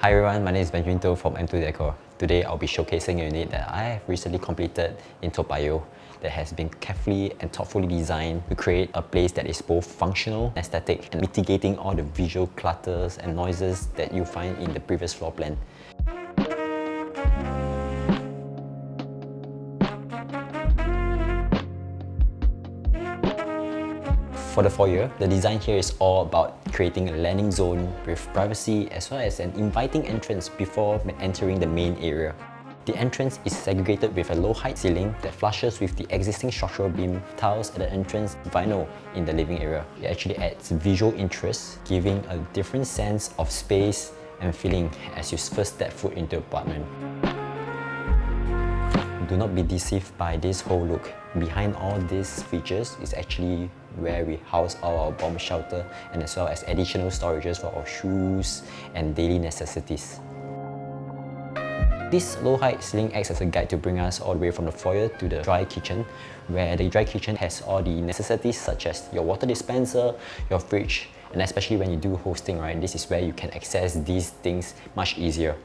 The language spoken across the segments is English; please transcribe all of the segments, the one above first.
Hi everyone, my name is Benjamin To from M2DECOR. Today I'll be showcasing a unit that I have recently completed in PAYOH that has been carefully and thoughtfully designed to create a place that is both functional, aesthetic, and mitigating all the visual clutters and noises that you find in the previous floor plan. For the foyer, the design here is all about creating a landing zone with privacy as well as an inviting entrance before entering the main area. The entrance is segregated with a low-height ceiling that flushes with the existing structural beam, tiles at the entrance, vinyl in the living area. It actually adds visual interest, giving a different sense of space and feeling as you first step foot into the apartment. Do not be deceived by this whole look. Behind all these features is actually where we house all our bomb shelter and as well as additional storages for our shoes and daily necessities. This low-height ceiling acts as a guide to bring us all the way from the foyer to the dry kitchen, where the dry kitchen has all the necessities such as your water dispenser, your fridge, and especially when you do hosting, right, this is where you can access these things much easier.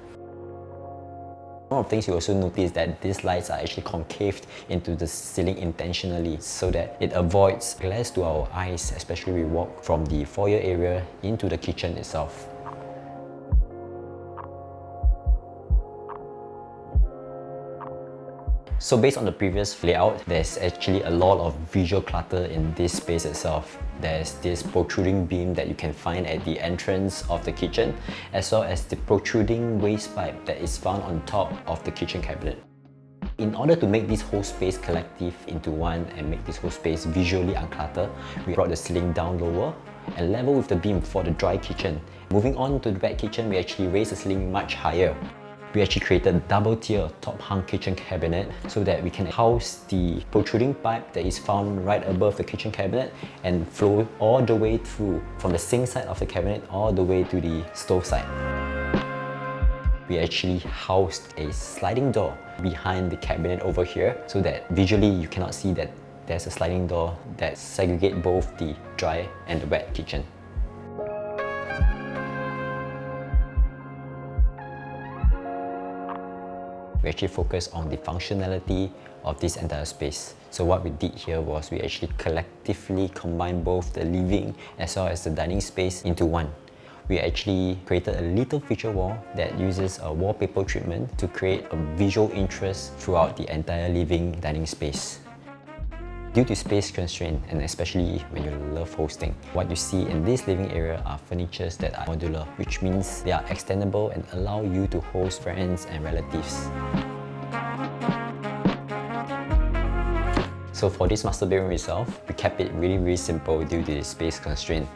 One of the things you also notice that these lights are actually concaved into the ceiling intentionally so that it avoids glare to our eyes, especially when we walk from the foyer area into the kitchen itself. So based on the previous layout, there's actually a lot of visual clutter in this space itself. There's this protruding beam that you can find at the entrance of the kitchen, as well as the protruding waste pipe that is found on top of the kitchen cabinet. In order to make this whole space collective into one and make this whole space visually uncluttered, we brought the ceiling down lower and level with the beam for the dry kitchen. Moving on to the wet kitchen, we actually raised the ceiling much higher. We actually created a double-tier top-hung kitchen cabinet so that we can house the protruding pipe that is found right above the kitchen cabinet and flow all the way through from the sink side of the cabinet all the way to the stove side. We actually housed a sliding door behind the cabinet over here so that visually you cannot see that there's a sliding door that segregates both the dry and the wet kitchen. We actually focused on the functionality of this entire space. So what we did here was we actually collectively combined both the living as well as the dining space into one. We actually created a little feature wall that uses a wallpaper treatment to create a visual interest throughout the entire living dining space. Due to space constraint, and especially when you love hosting, what you see in this living area are furnitures that are modular, which means they are extendable and allow you to host friends and relatives. So for this master bedroom itself, we kept it really simple due to the space constraint.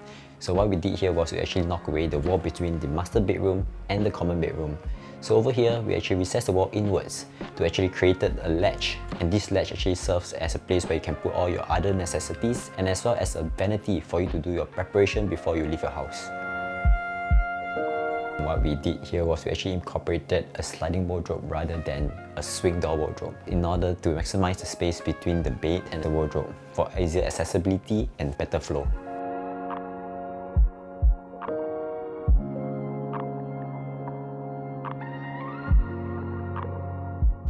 So what we did here was we actually knock away the wall between the master bedroom and the common bedroom. So over here, we actually recessed the wall inwards to actually create a ledge, and this ledge actually serves as a place where you can put all your other necessities and as well as a vanity for you to do your preparation before you leave your house. What we did here was we actually incorporated a sliding wardrobe rather than a swing door wardrobe in order to maximize the space between the bed and the wardrobe for easier accessibility and better flow.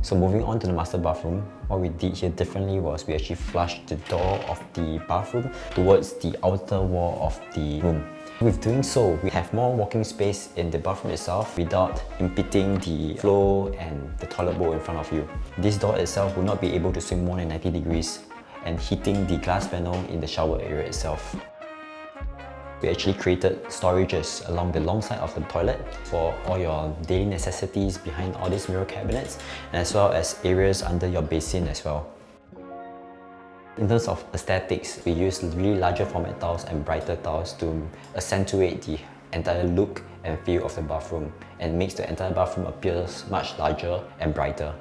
So moving on to the master bathroom, what we did here differently was we actually flushed the door of the bathroom towards the outer wall of the room. With doing so, we have more walking space in the bathroom itself without impeding the flow and the toilet bowl in front of you. This door itself will not be able to swing more than 90 degrees and hitting the glass panel in the shower area itself. We actually created storages along the long side of the toilet for all your daily necessities behind all these mirror cabinets, as well as areas under your basin as well. In terms of aesthetics, we use really larger format tiles and brighter tiles to accentuate the entire look and feel of the bathroom and makes the entire bathroom appear much larger and brighter.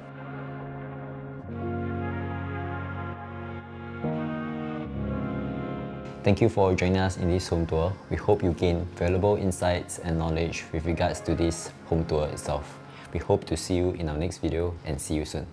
Thank you for joining us in this home tour. We hope you gain valuable insights and knowledge with regards to this home tour itself. We hope to see you in our next video and see you soon.